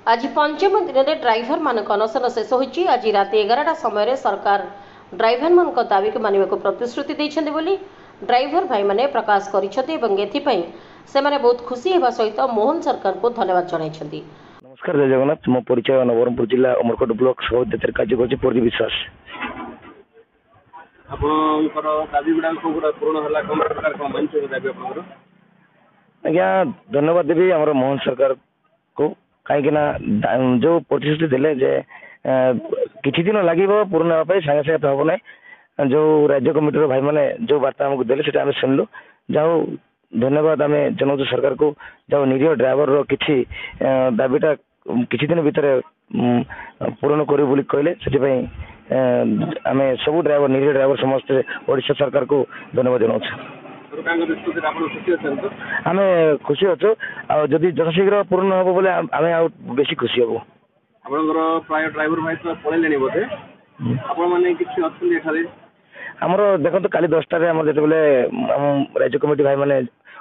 आज पंचम दिन में ड्राइवर मान अनशन शेष होती। आज रात 11टा समय सरकार ड्राइवर मान दाबी को मानने को प्रतिश्रुति देते बोली ड्राइवर भाई मैंने प्रकाश करने बहुत खुशी होगा सहित मोहन सरकार को धन्यवाद जनाई। नमस्कार, जय जगन्नाथ। मो परिचय नवरंगपुर जिला अमरकोट ब्लॉक सभापति कार्य कर प्रदीप विश्वास। आज्ञा धन्यवाद देवी आम मोहन सरकार को कहीं जो प्रतिश्रुति देले जे किछि दिन लगे पूर्ण होगा सागे सागे तो हम ना जो राज्य कमिटी भाई मैंने जो वार्ता आमको देले से आम शुणलु। जाओ धन्यवाद आम जनाऊँ सरकार को। जाओ निरीह ड्राइवर किछि दाबीटा किछि दिन भितर पूरण करू बोली कहले से आम सब ड्राइवर निरीह ड्राइवर समस्त ओडिशा सरकार को धन्यवाद जनाऊँ। आम खुशी अच्छु आदि यथाशीघ्र पूर्ण हम बोले आम बेसी खुशी हबू। प्राय ड्राइवर भाई तो पड़े बोधे आमर देखो काली 10टार जो राज्य कमिटी भाई मैंने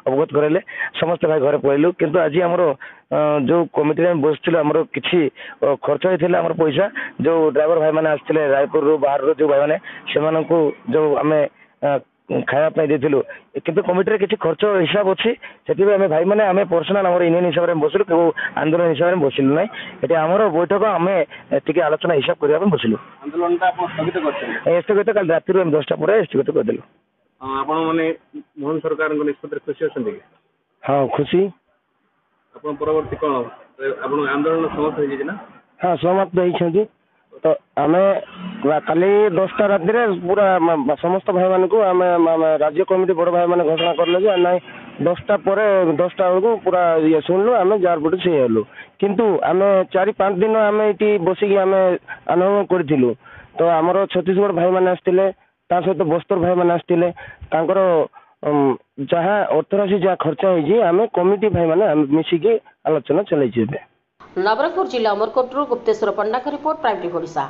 अवगत कराइले समस्त भाई घर पलू किंतु आज आमर जो कमिटी में बसलु आमर किसी खर्च होता है पैसा जो ड्राइवर भाई मैंने आसते रायपुर बाहर जो भाई मैंने से जो आम खायापी देलु किंतु कमिटी किसी खर्च हिसाब अच्छी से आम भाई मैंने आम पर्सनाल आम यूनियन हिसाब से बसलु कि आंदोलन हिसाब से बसलु ना ये आमर बैठक आम टी आलोचना हिसाब करने बसलु। स्थगित कल रात 10टा पर स्थगित करदेलु। मोहन सरकार निष्पत्ति खुशी अच्छे? हाँ खुशी। परवर्ती कौन आंदोलन समाप्त हो? हाँ समाप्त होती। तो आम काली 10टा राति पूरा समस्त भाई मान को आम राज्य कमिटी बड़ भाई मैंने घोषणा करले ना 10टा पर 10टा बेलू पूरा ये शुणलु आम जार पटे से हेलु किंतु आम 4-5 दिन आम ये बसिक आम आंदोलन करूँ। तो आमर छत्तीसगढ़ भाई मैंने आसते सहित बस्तर भाई मैंने आसते जहाँ अर्थराशि जहाँ खर्च होती आम कमिटी भाई मैंने मिसिकी आलोचना चलाई। नवरंगपुर जिला अमरकोटरू गुप्तेश्वर पंडा का रिपोर्ट, प्राइम टीवी ओडिशा।